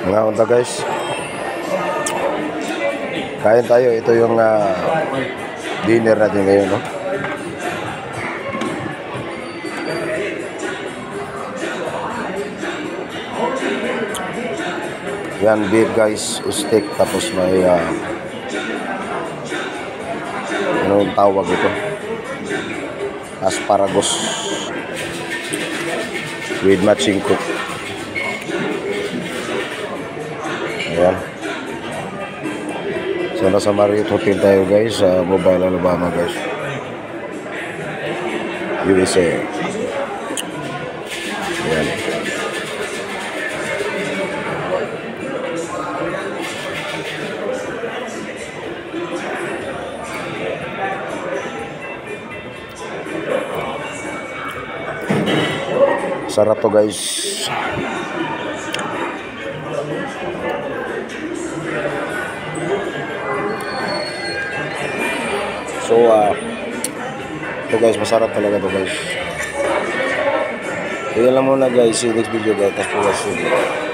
Mga unta guys, kain tayo. Ito yung dinner natin ngayon, no? Yan, beef guys, steak, tapos may anong tawag ito, asparagus with matching cook. Ayan. So nasa Marriott Hotel tayo guys, sa Mobile, Alabama guys, USA. Ayan. Sarap to guys. So ito guys, masarap talaga to guys. Kaya lang muna guys, see you next video guys. Tapos po guys.